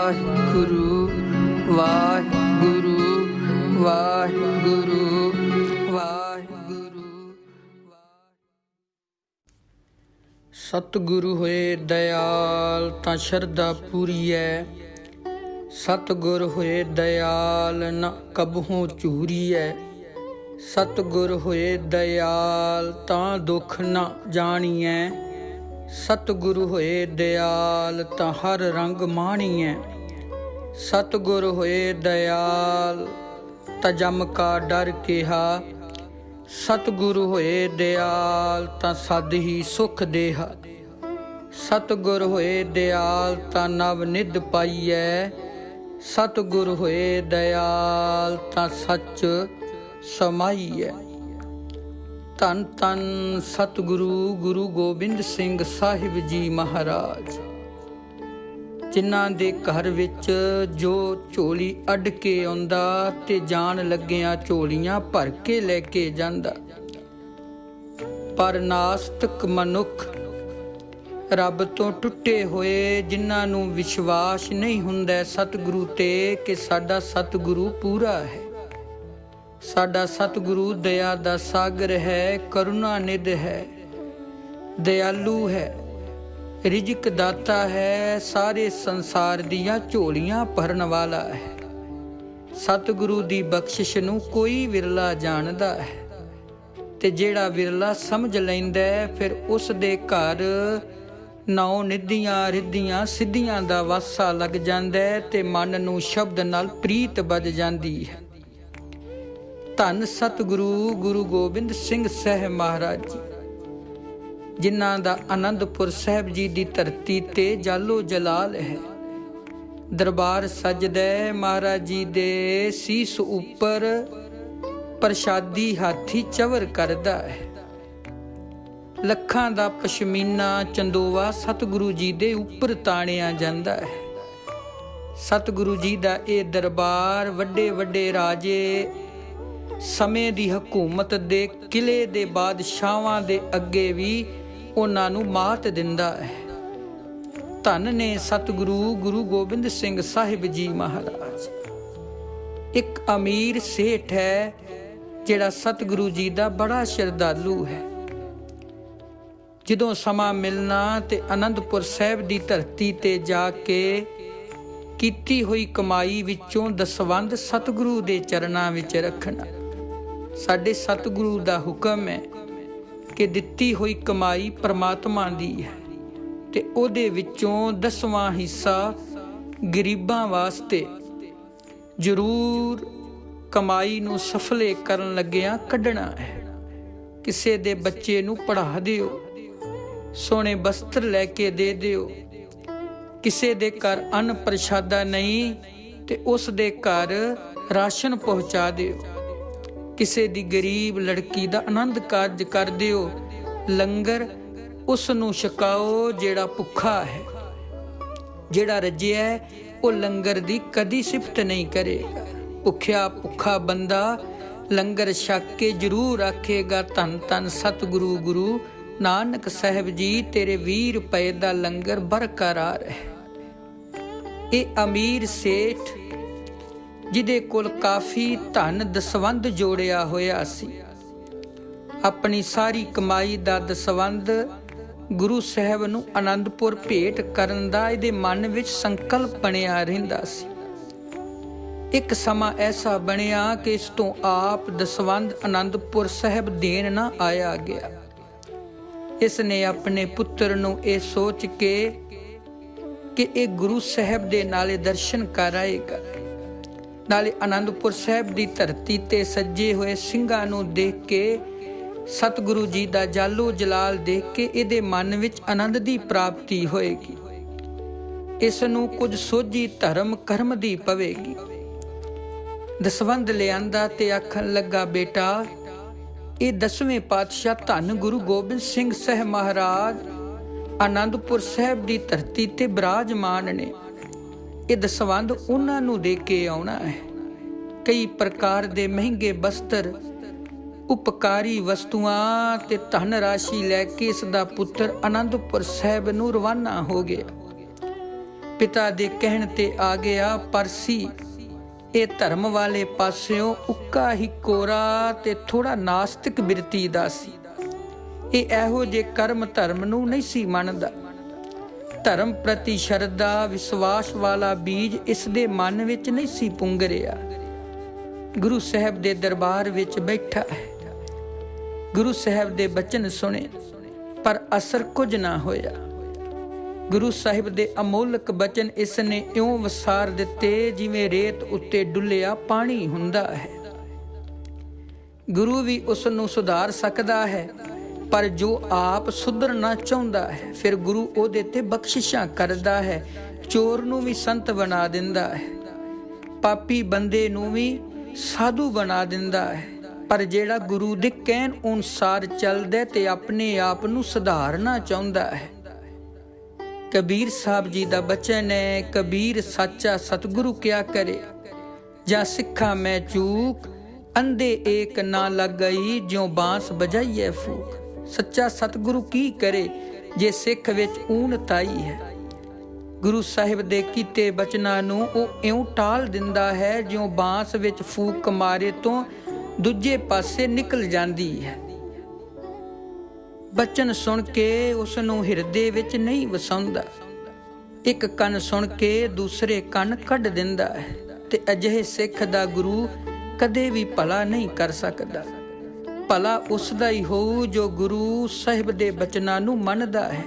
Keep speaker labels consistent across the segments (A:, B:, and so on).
A: ਵਾਹਿਗੁਰੂ ਵਾਹਿਗੁਰੂ ਵਾਹਿਗੁਰੂ ਵਾਹਿਗੁਰੂ। ਸਤਿਗੁਰੂ ਹੋਏ ਦਇਆਲ ਤਾਂ ਸ਼ਰਧਾ ਪੂਰੀਐ, ਸਤਿਗੁਰ ਹੋਏ ਦਇਆਲ ਨ ਕਬਹੂ ਝੂਰੀਐ। ਸਤਿਗੁਰ ਹੋਏ ਦਇਆਲ ਤਾਂ ਦੁੱਖ ਨ ਜਾਣੀਐ, ਸਤਿਗੁਰੂ ਹੋਏ ਦਇਆਲ ਤਾਂ ਹਰ ਰੰਗ ਮਾਣੀਐ। ਸਤਿਗੁਰ ਹੋਏ ਦਇਆਲ ਤਾਂ ਜਮ ਕਾ ਡਰ ਕਿਹਾ, ਸਤਿਗੁਰੂ ਹੋਏ ਦਇਆਲ ਤਾਂ ਸਦ ਹੀ ਸੁਖ ਦੇਹਾ। ਸਤਿਗੁਰ ਹੋਏ ਦਇਆਲ ਤਾਂ ਨਵ ਨਿਧ ਪਾਈਐ, ਸਤਿਗੁਰ ਹੋਏ ਦਇਆਲ ਤਾਂ ਸੱਚ ਸਮਾਈਐ। ਧੰਨ ਧੰਨ ਸਤਿਗੁਰੂ ਗੁਰੂ ਗੋਬਿੰਦ ਸਿੰਘ ਸਾਹਿਬ ਜੀ ਮਹਾਰਾਜ, ਜਿਨ੍ਹਾਂ ਦੇ ਘਰ ਵਿੱਚ ਜੋ ਝੋਲੀ ਅੱਡ ਕੇ ਆਉਂਦਾ ਤੇ ਜਾਣ ਲੱਗਿਆਂ ਝੋਲੀਆਂ ਭਰ ਕੇ ਲੈ ਕੇ ਜਾਂਦਾ। ਪਰ ਨਾਸਤਿਕ ਮਨੁੱਖ, ਰੱਬ ਤੋਂ ਟੁੱਟੇ ਹੋਏ, ਜਿਨ੍ਹਾਂ ਨੂੰ ਵਿਸ਼ਵਾਸ ਨਹੀਂ ਹੁੰਦਾ ਸਤਿਗੁਰੂ ਤੇ ਕਿ ਸਾਡਾ ਸਤਿਗੁਰੂ ਪੂਰਾ ਹੈ, ਸਾਡਾ ਸਤਿਗੁਰੂ ਦਇਆ ਦਾ ਸਾਗਰ ਹੈ, ਕਰੁਣਾ ਨਿਧ ਹੈ, ਦਇਆਲੂ ਹੈ, ਰਿਜ਼ਕ ਦਾਤਾ ਹੈ, ਸਾਰੇ ਸੰਸਾਰ ਦੀਆਂ ਝੋਲੀਆਂ ਭਰਨ ਵਾਲਾ ਹੈ। ਸਤਿਗੁਰੂ ਦੀ ਬਖਸ਼ਿਸ਼ ਨੂੰ ਕੋਈ ਵਿਰਲਾ ਜਾਣਦਾ ਹੈ, ਤੇ ਜਿਹੜਾ ਵਿਰਲਾ ਸਮਝ ਲੈਂਦਾ ਫਿਰ ਉਸ ਦੇ ਘਰ ਨੌ ਨਿਧੀਆਂ ਰਿੱਧੀਆਂ ਸਿੱਧੀਆਂ ਦਾ ਵਾਸਾ ਲੱਗ ਜਾਂਦਾ ਹੈ ਤੇ ਮਨ ਨੂੰ ਸ਼ਬਦ ਨਾਲ ਪ੍ਰੀਤ ਵੱਜ ਜਾਂਦੀ ਹੈ। ਧੰਨ ਸਤਿਗੁਰੂ ਗੁਰੂ ਗੋਬਿੰਦ ਸਿੰਘ ਸਾਹਿਬ ਮਹਾਰਾਜ ਜੀ, ਜਿਨ੍ਹਾਂ ਦਾ ਆਨੰਦਪੁਰ ਸਾਹਿਬ ਜੀ ਦੀ ਧਰਤੀ ਤੇ ਜਾਲੋ ਜਲਾਲ ਹੈ। ਦਰਬਾਰ ਸਜਦਾ ਮਹਾਰਾਜ ਜੀ ਦੇ ਸੀਸ ਉੱਪਰ, ਪ੍ਰਸ਼ਾਦੀ ਹਾਥੀ ਚਵਰ ਕਰਦਾ ਹੈ। ਲੱਖਾਂ ਦਾ ਪਸ਼ਮੀਨਾ ਚੰਦੋਵਾ ਸਤਿਗੁਰੂ ਜੀ ਦੇ ਉੱਪਰ ਤਾਣਿਆ ਜਾਂਦਾ ਹੈ। ਸਤਿਗੁਰੂ ਜੀ ਦਾ ਇਹ ਦਰਬਾਰ ਵੱਡੇ ਵੱਡੇ ਰਾਜੇ, ਸਮੇਂ ਦੀ ਹਕੂਮਤ ਦੇ ਕਿਲੇ ਦੇ ਬਾਦਸ਼ਾਹਾਂ ਦੇ ਅੱਗੇ ਵੀ ਉਹਨਾਂ ਨੂੰ ਮਾਤ ਦਿੰਦਾ ਹੈ। ਧੰਨ ਨੇ ਸਤਿਗੁਰੂ ਗੁਰੂ ਗੋਬਿੰਦ ਸਿੰਘ ਸਾਹਿਬ ਜੀ ਮਹਾਰਾਜ। ਇੱਕ ਅਮੀਰ ਸੇਠ ਹੈ ਜਿਹੜਾ ਸਤਿਗੁਰੂ ਜੀ ਦਾ ਬੜਾ ਸ਼ਰਧਾਲੂ ਹੈ। ਜਦੋਂ ਸਮਾਂ ਮਿਲਣਾ ਤੇ ਆਨੰਦਪੁਰ ਸਾਹਿਬ ਦੀ ਧਰਤੀ ਤੇ ਜਾ ਕੇ ਕੀਤੀ ਹੋਈ ਕਮਾਈ ਵਿੱਚੋਂ ਦਸਵੰਧ ਸਤਿਗੁਰੂ ਦੇ ਚਰਨਾਂ ਵਿੱਚ ਰੱਖਣਾ। ਸਾਡੇ ਸਤਿਗੁਰੂ ਦਾ ਹੁਕਮ ਹੈ ਕਿ ਦਿੱਤੀ ਹੋਈ ਕਮਾਈ ਪਰਮਾਤਮਾ ਦੀ ਹੈ ਤੇ ਉਹਦੇ ਵਿੱਚੋਂ 10ਵਾਂ ਹਿੱਸਾ ਗਰੀਬਾਂ ਵਾਸਤੇ ਜ਼ਰੂਰ ਕਮਾਈ ਨੂੰ ਸਫਲੇ ਕਰਨ ਲੱਗਿਆਂ ਕੱਢਣਾ ਹੈ। ਕਿਸੇ ਦੇ ਬੱਚੇ ਨੂੰ ਪੜ੍ਹਾ ਦਿਓ, ਸੋਹਣੇ ਬਸਤਰ ਲੈ ਕੇ ਦੇ ਦਿਓ। ਕਿਸੇ ਦੇ ਘਰ ਅੰਨ ਪ੍ਰਸ਼ਾਦਾ ਨਹੀਂ ਤੇ ਉਸ ਦੇ ਘਰ ਰਾਸ਼ਨ ਪਹੁੰਚਾ ਦਿਓ। ਕਿਸੇ ਦੀ ਗਰੀਬ ਲੜਕੀ ਦਾ ਆਨੰਦ ਕਾਰਜ ਕਰ ਦਿਓ। ਲੰਗਰ ਉਸ ਨੂੰ ਛਕਾਓ ਜਿਹੜਾ ਭੁੱਖਾ ਹੈ। ਜਿਹੜਾ ਰੱਜਿਆ ਹੈ ਉਹ ਲੰਗਰ ਦੀ ਕਦੀ ਸਿਫਤ ਨਹੀਂ ਕਰੇਗਾ। ਭੁੱਖਾ ਬੰਦਾ ਲੰਗਰ ਛਕ ਕੇ ਜ਼ਰੂਰ ਆਖੇਗਾ, ਧੰਨ ਧੰਨ ਸਤਿਗੁਰੂ ਗੁਰੂ ਨਾਨਕ ਸਾਹਿਬ ਜੀ, ਤੇਰੇ 20 ਰੁਪਏ ਦਾ ਲੰਗਰ ਬਰਕਰਾਰ ਹੈ। ਇਹ ਅਮੀਰ ਸੇਠ ਜਿਹਦੇ ਕੋਲ ਕਾਫੀ ਧਨ ਦਸਵੰਧ ਜੋੜਿਆ ਹੋਇਆ ਸੀ, ਆਪਣੀ ਸਾਰੀ ਕਮਾਈ ਦਾ ਦਸਵੰਧ ਗੁਰੂ ਸਾਹਿਬ ਨੂੰ ਆਨੰਦਪੁਰ ਭੇਟ ਕਰਨ ਦਾ ਇਹਦੇ ਮਨ ਵਿੱਚ ਸੰਕਲਪ ਬਣਿਆ ਰਹਿੰਦਾ ਸੀ। ਇੱਕ ਸਮਾਂ ਐਸਾ ਬਣਿਆ ਕਿ ਇਸ ਤੋਂ ਆਪ ਦਸਵੰਧ ਆਨੰਦਪੁਰ ਸਾਹਿਬ ਦੇਣ ਨਾ ਆਇਆ ਗਿਆ। ਇਸ ਨੇ ਆਪਣੇ ਪੁੱਤਰ ਨੂੰ ਇਹ ਸੋਚ ਕੇ ਕਿ ਇਹ ਗੁਰੂ ਸਾਹਿਬ ਦੇ ਨਾਲੇ ਦਰਸ਼ਨ ਕਰ ਆਏਗਾ, ਨਾਲੇ ਆਨੰਦਪੁਰ ਸਾਹਿਬ ਦੀ ਧਰਤੀ ਤੇ ਸੱਜੇ ਹੋਏ ਸਿੰਘਾਂ ਨੂੰ ਦੇਖ ਕੇ, ਸਤਿਗੁਰੂ ਜੀ ਦਾ ਜਾਲੋ ਜਲਾਲ ਦੇਖ ਕੇ ਇਹਦੇ ਮਨ ਵਿੱਚ ਆਨੰਦ ਦੀ ਪ੍ਰਾਪਤੀ ਹੋਏਗੀ। ਇਸ ਨੂੰ ਕੁਝ ਸੋਝੀ ਧਰਮ ਕਰਮ ਦੀ ਪਵੇਗੀ। ਦਸਵੰਧ ਲਿਆਂਦਾ ਤੇ ਆਖਣ ਲੱਗਾ, ਬੇਟਾ ਇਹ 10ਵੇਂ ਪਾਤਸ਼ਾਹ ਧੰਨ ਗੁਰੂ ਗੋਬਿੰਦ ਸਿੰਘ ਸਾਹਿਬ ਮਹਾਰਾਜ ਆਨੰਦਪੁਰ ਸਾਹਿਬ ਦੀ ਧਰਤੀ ਤੇ ਬਿਰਾਜਮਾਨ ਨੇ। ਇਹ ਦਸਵੰਧ ਉਹਨਾਂ ਨੂੰ ਦੇ ਕੇ ਆਉਣਾ ਹੈ। ਕਈ ਪ੍ਰਕਾਰ ਦੇ ਮਹਿੰਗੇ ਬਸਤਰ, ਉਪਕਾਰੀ ਵਸਤੂਆਂ ਤੇ ਧਨ ਰਾਸ਼ੀ ਲੈ ਕੇ ਇਸ ਦਾ ਪੁੱਤਰ ਆਨੰਦਪੁਰ ਸਾਹਿਬ ਨੂੰ ਰਵਾਨਾ ਹੋ ਗਿਆ। ਪਿਤਾ ਦੇ ਕਹਿਣ ਤੇ ਆ ਗਿਆ, ਪਰ ਸੀ ਇਹ ਧਰਮ ਵਾਲੇ ਪਾਸਿਓਂ ਉੱਕਾ ਹੀ ਕੋਰਾ ਤੇ ਥੋੜਾ ਨਾਸਤਿਕ ਬਿਰਤੀ ਦਾ ਸੀ। ਇਹ ਇਹੋ ਜਿਹੇ ਕਰਮ ਧਰਮ ਨੂੰ ਨਹੀਂ ਸੀ ਮੰਨਦਾ। ਧਰਮ ਪ੍ਰਤੀ ਸ਼ਰਧਾ ਵਿਸ਼ਵਾਸ ਵਾਲਾ ਬੀਜ ਇਸ ਦੇ ਮਨ ਵਿੱਚ ਨਹੀਂ ਸੀ ਪੁੰਗਰਿਆ। ਗੁਰੂ ਸਾਹਿਬ ਦੇ ਦਰਬਾਰ ਵਿੱਚ ਬੈਠਾ ਹੈ, ਗੁਰੂ ਸਾਹਿਬ ਦੇ ਬਚਨ ਸੁਣੇ, ਪਰ ਅਸਰ ਕੁਝ ਨਾ ਹੋਇਆ। ਗੁਰੂ ਸਾਹਿਬ ਦੇ ਅਮੋਲਕ ਬਚਨ ਇਸ ਨੇ ਇਉਂ ਵਸਾਰ ਦਿੱਤੇ ਜਿਵੇਂ ਰੇਤ ਉੱਤੇ ਡੁੱਲਿਆ ਪਾਣੀ ਹੁੰਦਾ ਹੈ। ਗੁਰੂ ਵੀ ਉਸ ਨੂੰ ਸੁਧਾਰ ਸਕਦਾ ਹੈ, ਪਰ ਜੋ ਆਪ ਸੁਧਰਨਾ ਚਾਹੁੰਦਾ ਹੈ ਫਿਰ ਗੁਰੂ ਉਹਦੇ ਤੇ ਬਖਸ਼ਿਸ਼ਾਂ ਕਰਦਾ ਹੈ। ਚੋਰ ਨੂੰ ਵੀ ਸੰਤ ਬਣਾ ਦਿੰਦਾ ਹੈ, ਪਾਪੀ ਬੰਦੇ ਨੂੰ ਵੀ ਸਾਧੂ ਬਣਾ ਦਿੰਦਾ ਹੈ, ਪਰ ਜਿਹੜਾ ਗੁਰੂ ਦੇ ਕਹਿਣ ਅਨੁਸਾਰ ਚੱਲਦਾ ਤੇ ਆਪਣੇ ਆਪ ਨੂੰ ਸੁਧਾਰਨਾ ਚਾਹੁੰਦਾ ਹੈ। ਕਬੀਰ ਸਾਹਿਬ ਜੀ ਦਾ ਬਚਨ ਹੈ, ਕਬੀਰ ਸਾਚਾ ਸਤਿਗੁਰੂ ਕਿਆ ਕਰੇ, ਜਾਂ ਸਿੱਖਾਂ ਮੈਂ ਚੂਕ, ਅੰਧੇ ਏਕ ਨਾ ਲੱਗ ਗਈ, ਜਿਉਂ ਬਾਂਸ ਬਜਾਈਏ ਫੂਕ। ਸੱਚਾ ਸਤਿਗੁਰੂ ਕੀ ਕਰੇ ਜੇ ਸਿੱਖ ਵਿੱਚ ਊਣਤਾਈ ਹੈ। ਗੁਰੂ ਸਾਹਿਬ ਦੇ ਕੀਤੇ ਬਚਨਾਂ ਨੂੰ ਉਹ ਇਉਂ ਟਾਲ ਦਿੰਦਾ ਹੈ ਜਿਉਂ ਬਾਂਸ ਵਿੱਚ ਫੂਕ ਮਾਰੇ ਤੋਂ ਦੂਜੇ ਪਾਸੇ ਨਿਕਲ ਜਾਂਦੀ ਹੈ। ਬਚਨ ਸੁਣ ਕੇ ਉਸ ਨੂੰ ਹਿਰਦੇ ਵਿੱਚ ਨਹੀਂ ਵਸਾਉਂਦਾ। ਇੱਕ ਕੰਨ ਸੁਣ ਕੇ ਦੂਸਰੇ ਕੰਨ ਕੱਢ ਦਿੰਦਾ ਹੈ, ਤੇ ਅਜਿਹੇ ਸਿੱਖ ਦਾ ਗੁਰੂ ਕਦੇ ਵੀ ਭਲਾ ਨਹੀਂ ਕਰ ਸਕਦਾ। ਭਲਾ ਉਸ ਦਾ ਹੀ ਹੋਊ ਜੋ ਗੁਰੂ ਸਾਹਿਬ ਦੇ ਬਚਨਾਂ ਨੂੰ ਮੰਨਦਾ ਹੈ,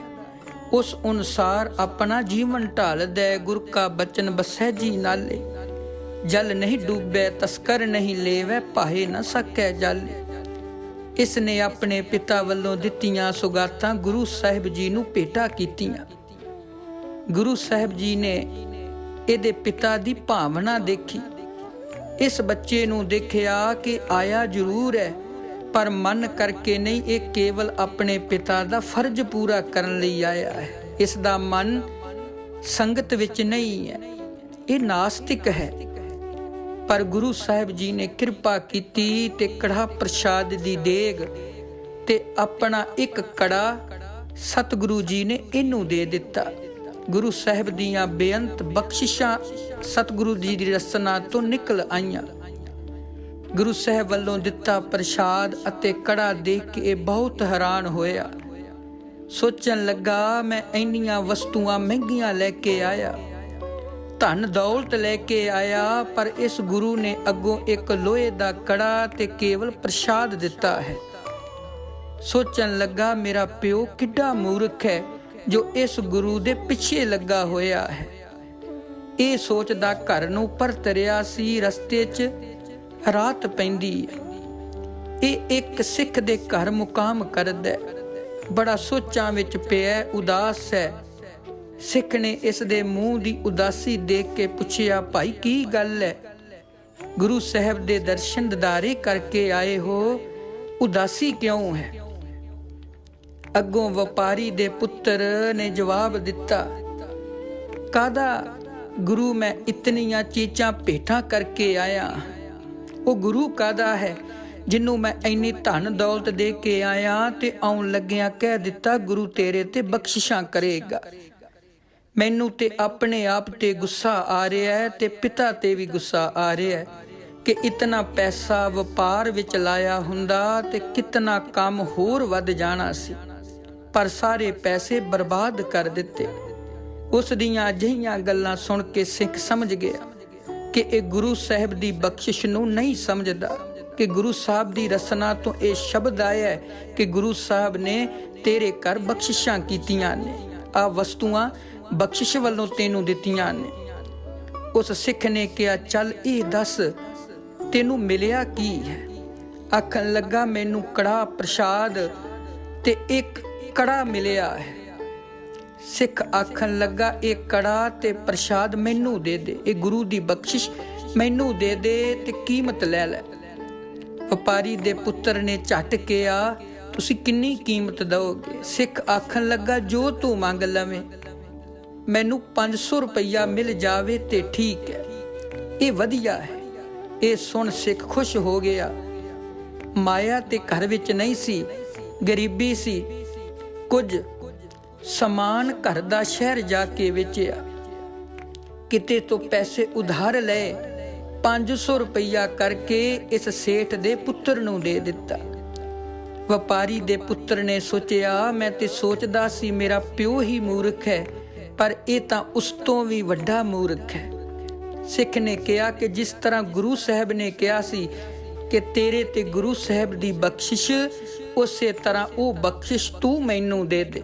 A: ਉਸ ਅਨੁਸਾਰ ਆਪਣਾ ਜੀਵਨ ਢਾਲਦਾ। ਗੁਰ ਕਾ ਬਚਨ ਬਸੈ ਜੀ ਨਾਲੇ, ਜਲ ਨਹੀਂ ਡੂਬੈ ਤਸਕਰ ਨਹੀਂ ਲੇਵੈ, ਭਾਏ ਨਾ ਸਕੈ ਜਾਲੇ। ਇਸ ਨੇ ਆਪਣੇ ਪਿਤਾ ਵੱਲੋਂ ਦਿੱਤੀਆਂ ਸੁਗਾਤਾਂ ਗੁਰੂ ਸਾਹਿਬ ਜੀ ਨੂੰ ਭੇਟਾ ਕੀਤੀਆਂ। ਗੁਰੂ ਸਾਹਿਬ ਜੀ ਨੇ ਇਹਦੇ ਪਿਤਾ ਦੀ ਭਾਵਨਾ ਦੇਖੀ। ਇਸ ਬੱਚੇ ਨੂੰ ਦੇਖਿਆ ਕਿ ਆਇਆ ਜ਼ਰੂਰ ਹੈ, ਪਰ ਮਨ ਕਰਕੇ ਨਹੀਂ, ਇਹ ਕੇਵਲ ਆਪਣੇ ਪਿਤਾ ਦਾ ਫਰਜ਼ ਪੂਰਾ ਕਰਨ ਲਈ ਆਇਆ ਹੈ। ਇਸ ਦਾ ਮਨ ਸੰਗਤ ਵਿੱਚ ਨਹੀਂ ਹੈ, ਇਹ ਨਾਸਤਿਕ ਹੈ। ਪਰ ਗੁਰੂ ਸਾਹਿਬ ਜੀ ਨੇ ਕਿਰਪਾ ਕੀਤੀ ਤੇ ਕੜਾ ਪ੍ਰਸ਼ਾਦ ਦੀ ਦੇਗ ਤੇ ਆਪਣਾ ਇੱਕ ਕੜਾ ਸਤਿਗੁਰੂ ਜੀ ਨੇ ਇਹਨੂੰ ਦੇ ਦਿੱਤਾ। ਗੁਰੂ ਸਾਹਿਬ ਦੀਆਂ ਬੇਅੰਤ ਬਖਸ਼ਿਸ਼ਾਂ ਸਤਿਗੁਰੂ ਜੀ ਦੀ ਰਸਨਾ ਤੋਂ ਨਿਕਲ ਆਈਆਂ। ਗੁਰੂ ਸਾਹਿਬ ਵੱਲੋਂ ਦਿੱਤਾ ਪ੍ਰਸ਼ਾਦ ਅਤੇ ਕੜਾ ਦੇਖ ਕੇ ਇਹ ਬਹੁਤ ਹੈਰਾਨ ਹੋਇਆ। ਸੋਚਣ ਲੱਗਾ, ਮੈਂ ਇੰਨੀਆਂ ਵਸਤੂਆਂ ਮਹਿੰਗੀਆਂ ਲੈ ਕੇ ਆਇਆ, ਧਨ ਦੌਲਤ ਲੈ ਕੇ ਆਇਆ, ਪਰ ਇਸ ਗੁਰੂ ਨੇ ਅੱਗੋਂ ਇੱਕ ਲੋਹੇ ਦਾ ਕੜਾ ਤੇ ਕੇਵਲ ਪ੍ਰਸ਼ਾਦ ਦਿੱਤਾ ਹੈ। ਸੋਚਣ ਲੱਗਾ, ਮੇਰਾ ਪਿਓ ਕਿੱਡਾ ਮੂਰਖ ਹੈ ਜੋ ਇਸ ਗੁਰੂ ਦੇ ਪਿੱਛੇ ਲੱਗਾ ਹੋਇਆ ਹੈ। ਇਹ ਸੋਚਦਾ ਘਰ ਨੂੰ ਪਰਤ ਰਿਹਾ ਸੀ। ਰਸਤੇ 'ਚ ਰਾਤ ਪੈਂਦੀ ਹੈ। ਇਹ ਇੱਕ ਸਿੱਖ ਦੇ ਘਰ ਮੁਕਾਮ ਕਰਦਾ, ਬੜਾ ਸੋਚਾਂ ਵਿੱਚ ਪਿਆ, ਉਦਾਸ ਹੈ। ਸਿੱਖ ਨੇ ਇਸ ਦੇ ਮੂੰਹ ਦੀ ਉਦਾਸੀ ਦੇਖ ਕੇ ਪੁੱਛਿਆ, ਭਾਈ ਕੀ ਗੱਲ ਹੈ? ਗੁਰੂ ਸਾਹਿਬ ਦੇ ਦਰਸ਼ਨ ਦਿਦਾਰੇ ਕਰਕੇ ਆਏ ਹੋ, ਉਦਾਸੀ ਕਿਉਂ ਹੈ? ਅੱਗੋਂ ਵਪਾਰੀ ਦੇ ਪੁੱਤਰ ਨੇ ਜਵਾਬ ਦਿੱਤਾ, ਕਾਹਦਾ ਗੁਰੂ, ਮੈਂ ਇਤਨੀਆਂ ਚੀਜ਼ਾਂ ਭੇਟਾਂ ਕਰਕੇ ਆਇਆ। ਉਹ ਗੁਰੂ ਕਾਹਦਾ ਹੈ ਜਿਹਨੂੰ ਮੈਂ ਇੰਨੀ ਧਨ ਦੌਲਤ ਦੇ ਕੇ ਆਇਆ ਤੇ ਆਉਣ ਲੱਗਿਆਂ ਕਹਿ ਦਿੱਤਾ ਗੁਰੂ ਤੇਰੇ ਤੇ ਬਖਸ਼ਿਸ਼ਾਂ ਕਰੇਗਾ। ਮੈਨੂੰ ਤੇ ਆਪਣੇ ਆਪ ਤੇ ਗੁੱਸਾ ਆ ਰਿਹਾ ਹੈ ਤੇ ਪਿਤਾ ਤੇ ਵੀ ਗੁੱਸਾ ਆ ਰਿਹਾ ਹੈ ਕਿ ਇਤਨਾ ਪੈਸਾ ਵਪਾਰ ਵਿੱਚ ਲਾਇਆ ਹੁੰਦਾ ਤੇ ਕਿਤਨਾ ਕੰਮ ਹੋਰ ਵੱਧ ਜਾਣਾ ਸੀ, ਪਰ ਸਾਰੇ ਪੈਸੇ ਬਰਬਾਦ ਕਰ ਦਿੱਤੇ। ਉਸ ਦੀਆਂ ਅਜਿਹੀਆਂ ਗੱਲਾਂ ਸੁਣ ਕੇ ਸਿੱਖ ਸਮਝ ਗਿਆ ਕਿ ਇਹ ਗੁਰੂ ਸਾਹਿਬ ਦੀ ਬਖਸ਼ਿਸ਼ ਨੂੰ ਨਹੀਂ ਸਮਝਦਾ, ਕਿ ਗੁਰੂ ਸਾਹਿਬ ਦੀ ਰਸਨਾ ਤੋਂ ਇਹ ਸ਼ਬਦ ਆਇਆ ਕਿ ਗੁਰੂ ਸਾਹਿਬ ਨੇ ਤੇਰੇ ਘਰ ਬਖਸ਼ਿਸ਼ਾਂ ਕੀਤੀਆਂ ਨੇ, ਆ ਵਸਤੂਆਂ ਬਖਸ਼ਿਸ਼ ਵੱਲੋਂ ਤੈਨੂੰ ਦਿੱਤੀਆਂ ਨੇ। ਉਸ ਸਿੱਖ ਨੇ ਕਿਹਾ, ਚੱਲ ਇਹ ਦੱਸ ਤੈਨੂੰ ਮਿਲਿਆ ਕੀ ਹੈ? ਆਖਣ ਲੱਗਾ, ਮੈਨੂੰ ਕੜਾ ਪ੍ਰਸ਼ਾਦ ਤੇ ਇੱਕ ਕੜਾ ਮਿਲਿਆ ਹੈ। ਸਿੱਖ ਆਖਣ ਲੱਗਾ, ਇਹ ਕੜਾ ਤੇ ਪ੍ਰਸ਼ਾਦ ਮੈਨੂੰ ਦੇ ਦੇ, ਇਹ ਗੁਰੂ ਦੀ ਬਖਸ਼ਿਸ਼ ਮੈਨੂੰ ਦੇ ਦੇ ਤੇ ਕੀਮਤ ਲੈ ਲੈ। ਵਪਾਰੀ ਦੇ ਪੁੱਤਰ ਨੇ ਝਟ ਕਿਹਾ, ਤੁਸੀਂ ਕਿੰਨੀ ਕੀਮਤ ਦਓਗੇ? ਸਿੱਖ ਆਖਣ ਲੱਗਾ, ਜੋ ਤੂੰ ਮੰਗ ਲਵੇਂ, ਮੈਨੂੰ 500 ਰੁਪਈਆ ਮਿਲ ਜਾਵੇ ਤੇ ਠੀਕ ਹੈ, ਇਹ ਵਧੀਆ ਹੈ। ਇਹ ਸੁਣ ਸਿੱਖ ਖੁਸ਼ ਹੋ ਗਿਆ। ਮਾਇਆ ਤੇ ਘਰ ਵਿੱਚ ਨਹੀਂ ਸੀ, ਗਰੀਬੀ ਸੀ। ਕੁਝ ਸਮਾਨ ਘਰ ਦਾ ਸ਼ਹਿਰ ਜਾ ਕੇ ਵੇਚਿਆ ਕਿਤੇ ਤੋਂ ਪੈਸੇ ਉਧਾਰ ਲਏ, 500 ਰੁਪਈਆ ਕਰਕੇ ਇਸ ਸੇਠ ਦੇ ਪੁੱਤਰ ਨੂੰ ਦੇ ਦਿੱਤਾ। ਵਪਾਰੀ ਦੇ ਪੁੱਤਰ ਨੇ ਸੋਚਿਆ, ਮੈਂ ਤੇ ਸੋਚਦਾ ਸੀ ਮੇਰਾ ਪਿਓ ਹੀ ਮੂਰਖ ਹੈ, ਪਰ ਇਹ ਤਾਂ ਉਸ ਤੋਂ ਵੀ ਵੱਡਾ ਮੂਰਖ ਹੈ। ਸਿੱਖ ਨੇ ਕਿਹਾ ਕਿ ਜਿਸ ਤਰ੍ਹਾਂ ਗੁਰੂ ਸਾਹਿਬ ਨੇ ਕਿਹਾ ਸੀ ਕਿ ਤੇਰੇ ਤੇ ਗੁਰੂ ਸਾਹਿਬ ਦੀ ਬਖਸ਼ਿਸ਼, ਉਸੇ ਤਰ੍ਹਾਂ ਉਹ ਬਖਸ਼ਿਸ਼ ਤੂੰ ਮੈਨੂੰ ਦੇ ਦੇ।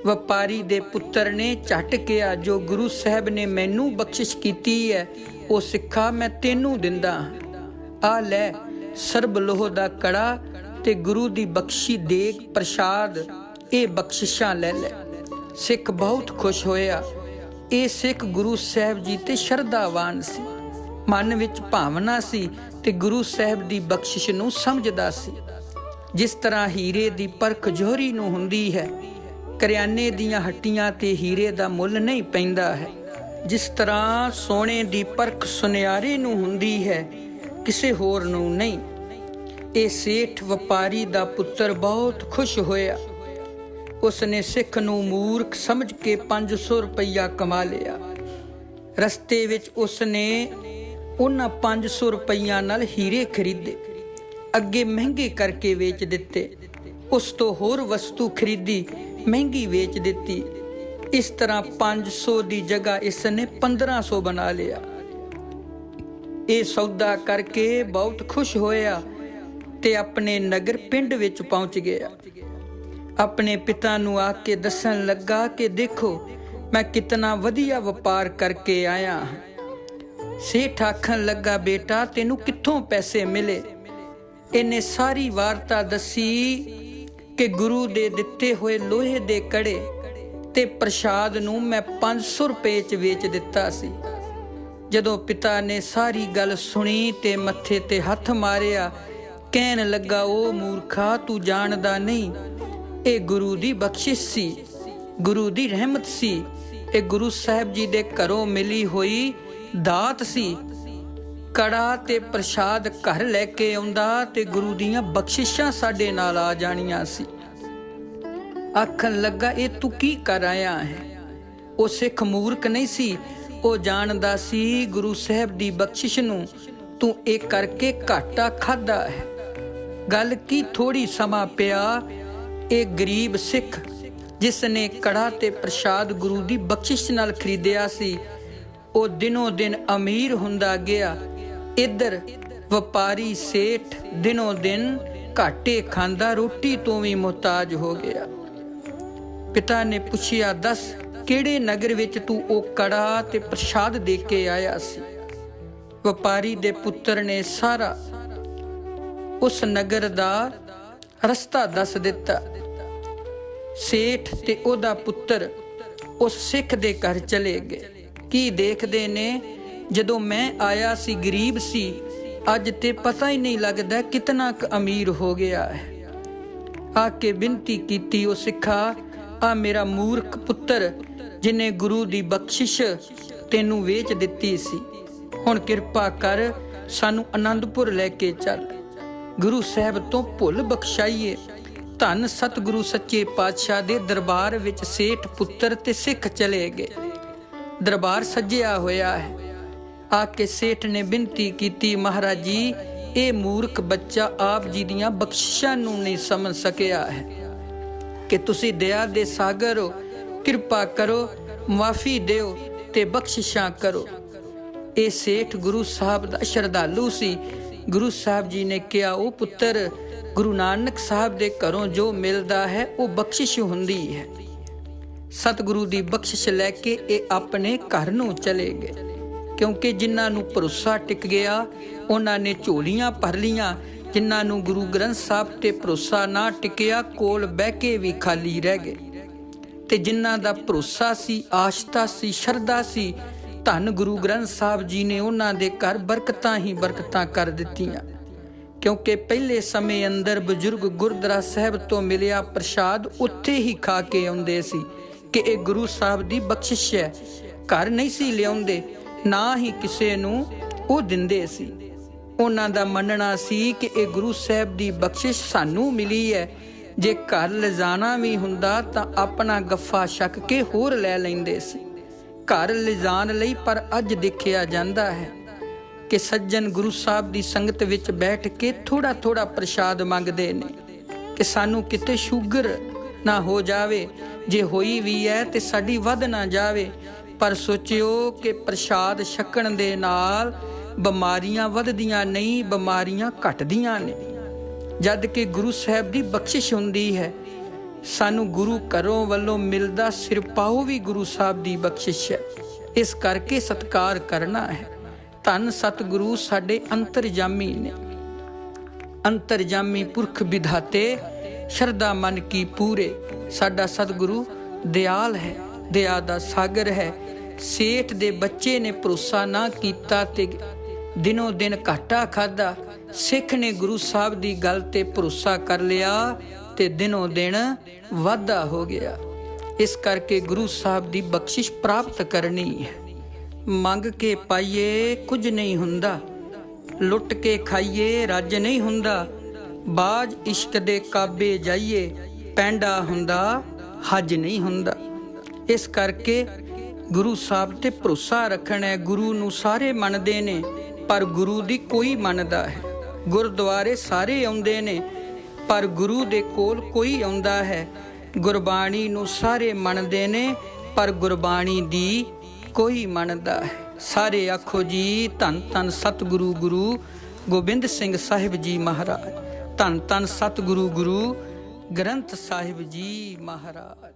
A: ਵਪਾਰੀ ਦੇ ਪੁੱਤਰ ਨੇ ਝਟ ਕਿਹਾ, ਜੋ ਗੁਰੂ ਸਾਹਿਬ ਨੇ ਮੈਨੂੰ ਬਖਸ਼ਿਸ਼ ਕੀਤੀ ਹੈ ਉਹ ਸਿੱਖਾ ਮੈਂ ਤੈਨੂੰ ਦਿੰਦਾ ਹਾਂ। ਆ ਲੈ ਸਰਬ ਲੋਹ ਦਾ ਕੜਾ ਤੇ ਗੁਰੂ ਦੀ ਬਖਸ਼ੀ ਦੇਗ ਪ੍ਰਸ਼ਾਦ, ਇਹ ਬਖਸ਼ਿਸ਼ਾਂ ਲੈ ਲੈ। ਸਿੱਖ ਬਹੁਤ ਖੁਸ਼ ਹੋਇਆ। ਇਹ ਸਿੱਖ ਗੁਰੂ ਸਾਹਿਬ ਜੀ ਤੇ ਸ਼ਰਧਾਵਾਨ ਸੀ, ਮਨ ਵਿੱਚ ਭਾਵਨਾ ਸੀ ਤੇ ਗੁਰੂ ਸਾਹਿਬ ਦੀ ਬਖਸ਼ਿਸ਼ ਨੂੰ ਸਮਝਦਾ ਸੀ। ਜਿਸ ਤਰ੍ਹਾਂ ਹੀਰੇ ਦੀ ਪਰਖ ਜੋਹਰੀ ਨੂੰ ਹੁੰਦੀ ਹੈ, ਕਰਿਆਨੇ ਦੀਆਂ ਹੱਟੀਆਂ ਤੇ ਹੀਰੇ ਦਾ ਮੁੱਲ ਨਹੀਂ ਪੈਂਦਾ ਹੈ, ਜਿਸ ਤਰ੍ਹਾਂ ਸੋਨੇ ਦੀ ਪਰਖ ਸੁਨਿਆਰੇ ਨੂੰ ਹੁੰਦੀ ਹੈ, ਕਿਸੇ ਹੋਰ ਨੂੰ ਨਹੀਂ। ਇਹ ਸੇਠ ਵਪਾਰੀ ਦਾ ਪੁੱਤਰ ਬਹੁਤ ਖੁਸ਼ ਹੋਇਆ। ਉਸਨੇ ਸਿੱਖ ਨੂੰ ਮੂਰਖ ਸਮਝ ਕੇ 500 ਰੁਪਈਆ ਕਮਾ ਲਿਆ। ਰਸਤੇ ਵਿੱਚ ਉਸਨੇ ਉਹਨਾਂ 500 ਰੁਪਈਆਂ ਨਾਲ ਹੀਰੇ ਖਰੀਦੇ, ਅੱਗੇ ਮਹਿੰਗੇ ਕਰਕੇ ਵੇਚ ਦਿੱਤੇ। ਉਸ ਤੋਂ ਹੋਰ ਵਸਤੂ ਖਰੀਦੀ, ਮਹਿੰਗੀ ਵੇਚ ਦਿੱਤੀ। ਇਸ ਤਰ੍ਹਾਂ 500 ਦੀ ਜਗ੍ਹਾ ਇਸਨੇ 1500 ਬਣਾ ਲਿਆ। ਇਹ ਸੌਦਾ ਕਰਕੇ ਬਹੁਤ ਖੁਸ਼ ਹੋਇਆ ਤੇ ਆਪਣੇ ਨਗਰ ਪਿੰਡ ਵਿੱਚ ਪਹੁੰਚ ਗਿਆ। ਆਪਣੇ ਪਿਤਾ ਨੂੰ ਆ ਕੇ ਦੱਸਣ ਲੱਗਾ ਕਿ ਦੇਖੋ ਮੈਂ ਕਿਤਨਾ ਵਧੀਆ ਵਪਾਰ ਕਰਕੇ ਆਇਆ ਹਾਂ। ਸੇਠ ਆਖਣ ਲੱਗਾ, ਬੇਟਾ ਤੈਨੂੰ ਕਿੱਥੋਂ ਪੈਸੇ ਮਿਲੇ? ਇਹਨੇ ਸਾਰੀ ਵਾਰਤਾ ਦੱਸੀ ਕਿ ਗੁਰੂ ਦੇ ਦਿੱਤੇ ਹੋਏ ਲੋਹੇ ਦੇ ਕੜੇ ਤੇ ਪ੍ਰਸ਼ਾਦ ਨੂੰ ਮੈਂ 500 ਰੁਪਏ 'ਚ ਵੇਚ ਦਿੱਤਾ ਸੀ। ਜਦੋਂ ਪਿਤਾ ਨੇ ਸਾਰੀ ਗੱਲ ਸੁਣੀ ਤੇ ਮੱਥੇ ਤੇ ਹੱਥ ਮਾਰਿਆ, ਕਹਿਣ ਲੱਗਾ, ਉਹ ਮੂਰਖਾ ਤੂੰ ਜਾਣਦਾ ਨਹੀਂ, ਇਹ ਗੁਰੂ ਦੀ ਬਖਸ਼ਿਸ਼ ਸੀ, ਗੁਰੂ ਦੀ ਰਹਿਮਤ ਸੀ। ਇਹ ਗੁਰੂ ਸਾਹਿਬ ਜੀ ਦੇ ਘਰੋਂ ਮਿਲੀ ਹੋਈ ਦਾਤ ਸੀ। ਕੜਾ ਤੇ ਪ੍ਰਸ਼ਾਦ ਘਰ ਲੈ ਕੇ ਆਉਂਦਾ ਤੇ ਗੁਰੂ ਦੀਆਂ ਬਖਸ਼ਿਸ਼ਾਂ ਸਾਡੇ ਨਾਲ ਆ ਜਾਣੀਆਂ ਸੀ। ਆਖਣ ਲੱਗਾ, ਇਹ ਤੂੰ ਕੀ ਕਰ ਆਇਆ ਹੈ? ਉਹ ਸਿੱਖ ਮੂਰਖ ਨਹੀਂ ਸੀ, ਉਹ ਜਾਣਦਾ ਸੀ ਗੁਰੂ ਸਾਹਿਬ ਦੀ ਬਖਸ਼ਿਸ਼ ਨੂੰ ਤੂੰ ਇਹ ਕਰਕੇ ਘਾਟਾ ਖਾਧਾ ਹੈ। ਗੱਲ ਕੀ ਥੋੜੀ ਸਮਾਂ ਪਿਆ, ਇਹ ਗਰੀਬ ਸਿੱਖ ਜਿਸ ਨੇ ਕੜਾ ਤੇ ਪ੍ਰਸ਼ਾਦ ਗੁਰੂ ਦੀ ਬਖਸ਼ਿਸ਼ ਨਾਲ ਖਰੀਦਿਆ ਸੀ, ਉਹ ਦਿਨੋਂ ਦਿਨ ਅਮੀਰ ਹੁੰਦਾ ਗਿਆ। ਇੱਧਰ ਵਪਾਰੀ ਸੇਠ ਦਿਨੋਂ ਦਿਨ ਘਾਟੇ ਖਾਂਦਾ, ਰੋਟੀ ਤੋਂ ਵੀ ਮੁਹਤਾਜ ਹੋ ਗਿਆ। ਪਿਤਾ ਨੇ ਪੁੱਛਿਆ, ਦੱਸ ਕਿਹੜੇ ਨਗਰ ਵਿੱਚ ਤੂੰ ਉਹ ਕੜਾ ਤੇ ਪ੍ਰਸ਼ਾਦ ਦੇ ਕੇ ਆਇਆ ਸੀ? ਵਪਾਰੀ ਦੇ ਪੁੱਤਰ ਨੇ ਸਾਰਾ ਉਸ ਨਗਰ ਦਾ ਰਸਤਾ ਦੱਸ ਦਿੱਤਾ। ਸੇਠ ਤੇ ਉਹਦਾ ਪੁੱਤਰ ਉਸ ਸਿੱਖ ਦੇ ਘਰ ਚਲੇ ਗਏ। ਕੀ ਦੇਖਦੇ ਨੇ, ਜਦੋਂ ਮੈਂ ਆਇਆ ਸੀ ਗਰੀਬ ਸੀ, ਅੱਜ ਤੇ ਪਤਾ ਹੀ ਨਹੀਂ ਲੱਗਦਾ ਕਿਤਨਾ ਕੁ ਅਮੀਰ ਹੋ ਗਿਆ ਹੈ। ਆ ਕੇ ਬੇਨਤੀ ਕੀਤੀ, ਉਹ ਸਿੱਖਾ ਆ ਮੇਰਾ ਮੂਰਖ ਪੁੱਤਰ ਜਿਨੇ ਗੁਰੂ ਦੀ ਬਖਸ਼ਿਸ਼ ਤੈਨੂੰ ਵੇਚ ਦਿੱਤੀ ਸੀ, ਹੁਣ ਕਿਰਪਾ ਕਰ ਸਾਨੂੰ ਅਨੰਦਪੁਰ ਲੈ ਕੇ ਚੱਲ, ਗੁਰੂ ਸਾਹਿਬ ਤੋਂ ਭੁੱਲ ਬਖਸ਼ਾਈਏ। ਧੰਨ ਸਤਿਗੁਰੂ ਸੱਚੇ ਪਾਤਸ਼ਾਹ ਦੇ ਦਰਬਾਰ ਵਿੱਚ ਸੇਠ ਪੁੱਤਰ ਤੇ ਸਿੱਖ ਚਲੇ ਗਏ। ਦਰਬਾਰ ਸਜਿਆ ਹੋਇਆ ਹੈ। ਆ ਕੇ ਸੇਠ ਨੇ ਬੇਨਤੀ ਕੀਤੀ, ਮਹਾਰਾਜ ਜੀ ਇਹ ਮੂਰਖ ਬੱਚਾ ਆਪ ਜੀ ਦੀਆਂ ਬਖਸ਼ਿਸ਼ਾਂ ਨੂੰ ਨਹੀਂ ਸਮਝ ਸਕਿਆ ਹੈ ਕਿ ਤੁਸੀਂ ਦਇਆ ਦੇ ਸਾਗਰ ਹੋ, ਕਿਰਪਾ ਕਰੋ, ਮਾਫੀ ਦਿਓ ਤੇ ਬਖਸ਼ਿਸ਼ਾਂ ਕਰੋ। ਇਹ ਸੇਠ ਗੁਰੂ ਸਾਹਿਬ ਦਾ ਸ਼ਰਧਾਲੂ ਸੀ। ਗੁਰੂ ਸਾਹਿਬ ਜੀ ਨੇ ਕਿਹਾ, ਉਹ ਪੁੱਤਰ ਗੁਰੂ ਨਾਨਕ ਸਾਹਿਬ ਦੇ ਘਰੋਂ ਜੋ ਮਿਲਦਾ ਹੈ ਉਹ ਬਖਸ਼ਿਸ਼ ਹੁੰਦੀ ਹੈ। ਸਤਿਗੁਰੂ ਦੀ ਬਖਸ਼ਿਸ਼ ਲੈ ਕੇ ਇਹ ਆਪਣੇ ਘਰ ਨੂੰ ਚਲੇ ਗਏ, ਕਿਉਂਕਿ ਜਿਨ੍ਹਾਂ ਨੂੰ ਭਰੋਸਾ ਟਿਕ ਗਿਆ ਉਹਨਾਂ ਨੇ ਝੋਲੀਆਂ ਭਰ ਲੀਆਂ। ਜਿਨ੍ਹਾਂ ਨੂੰ ਗੁਰੂ ਗ੍ਰੰਥ ਸਾਹਿਬ ਤੇ ਭਰੋਸਾ ਨਾ ਟਿਕਿਆ, ਕੋਲ ਬਹਿ ਕੇ ਵੀ ਖਾਲੀ ਰਹਿ ਗਏ। ਤੇ ਜਿਨ੍ਹਾਂ ਦਾ ਭਰੋਸਾ ਸੀ, ਆਸਥਾ ਸੀ, ਸ਼ਰਧਾ ਸੀ, ਧੰਨ ਗੁਰੂ ਗ੍ਰੰਥ ਸਾਹਿਬ ਜੀ ਨੇ ਉਹਨਾਂ ਦੇ ਘਰ ਬਰਕਤਾਂ ਹੀ ਬਰਕਤਾਂ ਕਰ ਦਿੱਤੀਆਂ। ਕਿਉਂਕਿ ਪਹਿਲੇ ਸਮੇਂ ਅੰਦਰ ਬਜ਼ੁਰਗ ਗੁਰਦੁਆਰਾ ਸਾਹਿਬ ਤੋਂ ਮਿਲਿਆ ਪ੍ਰਸ਼ਾਦ ਉੱਥੇ ਹੀ ਖਾ ਕੇ ਆਉਂਦੇ ਸੀ ਕਿ ਇਹ ਗੁਰੂ ਸਾਹਿਬ ਦੀ ਬਖਸ਼ਿਸ਼ ਹੈ। ਘਰ ਨਹੀਂ ਸੀ ਲਿਆਉਂਦੇ, ਨਾ ਹੀ ਕਿਸੇ ਨੂੰ ਉਹ ਦਿੰਦੇ ਸੀ। ਉਹਨਾਂ ਦਾ ਮੰਨਣਾ ਸੀ ਕਿ ਇਹ ਗੁਰੂ ਸਾਹਿਬ ਦੀ ਬਖਸ਼ਿਸ਼ ਸਾਨੂੰ ਮਿਲੀ ਹੈ। ਜੇ ਘਰ ਲਿਜਾਣਾ ਵੀ ਹੁੰਦਾ ਤਾਂ ਆਪਣਾ ਗੱਫਾ ਛਕ ਕੇ ਹੋਰ ਲੈ ਲੈਂਦੇ ਸੀ। ਘਰ ਲਿਜਾਣ ਲਈ, ਪਰ ਅੱਜ ਦੇਖਿਆ ਜਾਂਦਾ ਹੈ ਕਿ ਸੱਜਣ ਗੁਰੂ ਸਾਹਿਬ ਦੀ ਸੰਗਤ ਵਿੱਚ ਬੈਠ ਕੇ ਥੋੜਾ ਥੋੜਾ ਪ੍ਰਸ਼ਾਦ ਮੰਗਦੇ ਨੇ ਕਿ ਸਾਨੂੰ ਕਿਤੇ ਸ਼ੂਗਰ ਨਾ ਹੋ ਜਾਵੇ, ਜੇ ਹੋਈ ਵੀ ਹੈ ਤੇ ਸਾਡੀ ਵੱਧ ਨਾ ਜਾਵੇ। ਪਰ ਸੋਚਿਓ ਕਿ ਪ੍ਰਸ਼ਾਦ ਛਕਣ ਦੇ ਨਾਲ ਬਿਮਾਰੀਆਂ ਵੱਧਦੀਆਂ ਨਹੀਂ, ਬਿਮਾਰੀਆਂ ਘਟਦੀਆਂ ਨੇ। ਜਦ ਕਿ ਗੁਰੂ ਸਾਹਿਬ ਦੀ ਬਖਸ਼ਿਸ਼ ਹੁੰਦੀ ਹੈ, ਸਾਨੂੰ ਗੁਰੂ ਘਰੋਂ ਵੱਲੋਂ ਮਿਲਦਾ ਸਿਰਪਾਓ ਵੀ ਗੁਰੂ ਸਾਹਿਬ ਦੀ ਬਖਸ਼ਿਸ਼ ਹੈ। ਇਸ ਕਰਕੇ ਸਤਿਕਾਰ ਕਰਨਾ ਹੈ। ਧੰਨ ਸਤਿਗੁਰੂ ਸਾਡੇ ਅੰਤਰਜਾਮੀ ਨੇ, ਅੰਤਰਜਾਮੀ ਪੁਰਖ ਵਿਧਾਤੇ, ਸ਼ਰਧਾ ਮਨ ਕੀ ਪੂਰੇ। ਸਾਡਾ ਸਤਿਗੁਰੂ ਦਿਆਲ ਹੈ, ਦਇਆ ਦਾ ਸਾਗਰ ਹੈ। ਸੇਠ ਦੇ ਬੱਚੇ ਨੇ ਭਰੋਸਾ ਨਾ ਕੀਤਾ ਤੇ ਦਿਨੋਂ ਦਿਨ ਘਾਟਾ ਖਾਦਾ। ਸਿੱਖ ਨੇ ਗੁਰੂ ਸਾਹਿਬ ਦੀ ਗੱਲ ਤੇ ਭਰੋਸਾ ਕਰ ਲਿਆ ਤੇ ਦਿਨੋਂ ਦਿਨ ਵਾਧਾ ਹੋ ਗਿਆ। ਇਸ ਕਰਕੇ ਗੁਰੂ ਸਾਹਿਬ ਦੀ ਬਖਸ਼ਿਸ਼ ਪ੍ਰਾਪਤ ਕਰਨੀ ਹੈ। ਮੰਗ ਕੇ ਪਾਈਏ ਕੁਝ ਨਹੀਂ ਹੁੰਦਾ, ਲੁੱਟ ਕੇ ਖਾਈਏ ਰੱਜ ਨਹੀਂ ਹੁੰਦਾ। ਬਾਜ ਇਸ਼ਕ ਦੇ ਕਾਬੇ ਜਾਈਏ, ਪੈਂਡਾ ਹੁੰਦਾ ਹੱਜ ਨਹੀਂ ਹੁੰਦਾ। ਇਸ ਕਰਕੇ ਗੁਰੂ ਸਾਹਿਬ ਤੇ ਭਰੋਸਾ ਰੱਖਣਾ ਹੈ। ਗੁਰੂ ਨੂੰ ਸਾਰੇ ਮੰਨਦੇ ਨੇ, ਪਰ ਗੁਰੂ ਦੀ ਕੋਈ ਮੰਨਦਾ ਹੈ। ਗੁਰਦੁਆਰੇ ਸਾਰੇ ਆਉਂਦੇ ਨੇ, ਪਰ ਗੁਰੂ ਦੇ ਕੋਲ ਕੋਈ ਆਉਂਦਾ ਹੈ। ਗੁਰਬਾਣੀ ਨੂੰ ਸਾਰੇ ਮੰਨਦੇ ਨੇ, ਪਰ ਗੁਰਬਾਣੀ ਦੀ ਕੋਈ ਮੰਨਦਾ ਹੈ। ਸਾਰੇ ਆਖੋ ਜੀ ਧੰਨ ਧੰਨ ਸਤਿਗੁਰੂ ਗੁਰੂ ਗੋਬਿੰਦ ਸਿੰਘ ਸਾਹਿਬ ਜੀ ਮਹਾਰਾਜ। ਧੰਨ ਧੰਨ ਸਤਿਗੁਰੂ ਗੁਰੂ ਗ੍ਰੰਥ ਸਾਹਿਬ ਜੀ ਮਹਾਰਾਜ।